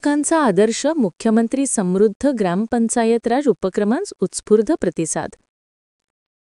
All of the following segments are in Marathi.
युवकांचा आदर्श मुख्यमंत्री समृद्ध ग्रामपंचायत राज उपक्रमांस उत्स्फूर्त प्रतिसाद.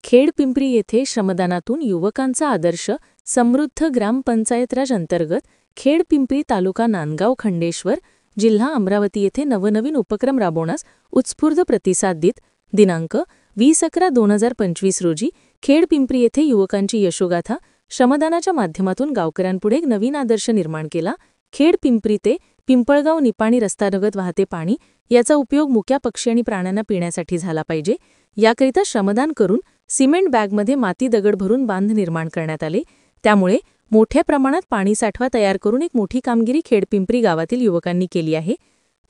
खेड-पिंपरी येथे श्रमदानातून युवकांचा आदर्श समृद्ध ग्रामपंचायत राज अंतर्गत खेड-पिंपरी तालुका नांदगाव खंडेश्वर जिल्हा अमरावती येथे नवनवीन उपक्रम राबवण्यास उत्स्फूर्त प्रतिसाद देत दिनांक 20/11/2025 रोजी खेड-पिंपरी येथे युवकांची यशोगाथा श्रमदानाच्या माध्यमातून गावकऱ्यांपुढे एक नवीन आदर्श निर्माण केला. खेड-पिंपरी ते पिंपळगाव निपाणी रस्त्यालगत वाहते पाणी याचा उपयोग मुक्या पक्षी आणि प्राण्यांना पिण्यासाठी झाला पाहिजे. याकरिता श्रमदान करून सिमेंट बॅगमध्ये माती दगड भरून बांध निर्माण करण्यात आले. त्यामुळे मोठ्या प्रमाणात पाणी साठवा तयार करून एक मोठी कामगिरी खेड-पिंपरी गावातील युवकांनी केली आहे.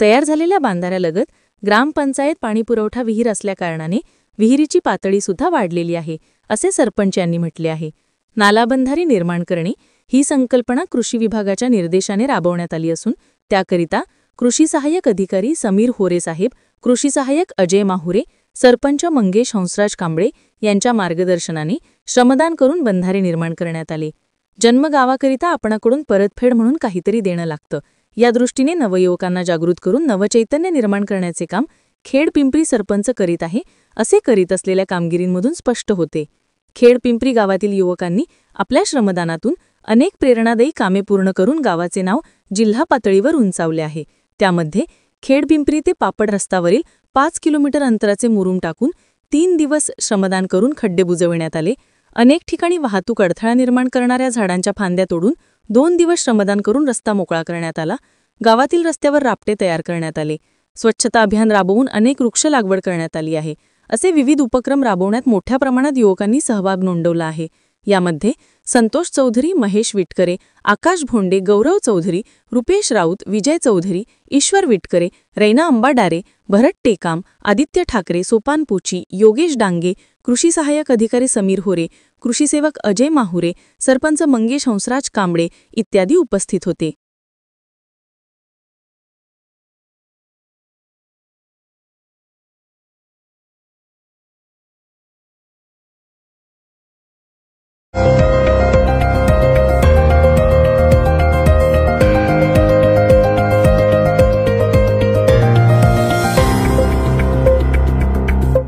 तयार झालेल्या बांधाऱ्यालगत ग्रामपंचायत पाणीपुरवठा विहीर असल्याकारणाने विहिरीची पातळी सुद्धा वाढलेली आहे, असे सरपंच यांनी म्हटले आहे. नालाबंधारे निर्माण करणे ही संकल्पना कृषी विभागाच्या निर्देशाने राबवण्यात आली असून त्याकरिता कृषी सहाय्यक अधिकारी समीर होरे साहेब, कृषी सहाय्यक अजय माहुरे, सरपंच मंगेश हंसराज कांबळे यांच्या मार्गदर्शनाने श्रमदान करून बंधारे निर्माण करण्यात आले. जन्म गावाकरिता आपणाकडून परतफेड म्हणून काहीतरी देणं लागतं. या दृष्टीने नवयुवकांना जागृत करून नवचैतन्य निर्माण करण्याचे काम खेड-पिंपरी सरपंच करीत आहे, असे करीत असलेल्या कामगिरींमधून स्पष्ट होते. खेड-पिंपरी गावातील युवकांनी आपल्या श्रमदानातून अनेक प्रेरणादायी कामे पूर्ण करून गावाचे नाव जिल्हा पातळीवर उंचावले आहे. त्यामध्ये खेड-पिंपरी ते पापड रस्त्यावरील 5 किलोमीटर अंतराचे मुरुम टाकून 3 दिवस श्रमदान करून खड्डे बुजविण्यात आले. अनेक ठिकाणी वाहतूक अडथळा निर्माण करणाऱ्या झाडांच्या फांद्या तोडून 2 दिवस श्रमदान करून रस्ता मोकळा करण्यात आला. गावातील रस्त्यावर रापटे तयार करण्यात आले. स्वच्छता अभियान राबवून अनेक वृक्ष लागवड करण्यात आली आहे. असे विविध उपक्रम राबवण्यात मोठ्या प्रमाणात युवकांनी सहभाग नोंदवला आहे. यामध्ये संतोष चौधरी, महेश विटकरे, आकाश भोंडे, गौरव चौधरी, रुपेश राऊत, विजय चौधरी, ईश्वर विटकरे, रैना अंबाडारे, भरत टेकाम, आदित्य ठाकरे, सोपान पोची, योगेश डांगे, कृषी सहाय्यक अधिकारी समीर होरे, कृषी सेवक अजय माहुरे, सरपंच मंगेश हंसराज कांबळे इत्यादी उपस्थित होते.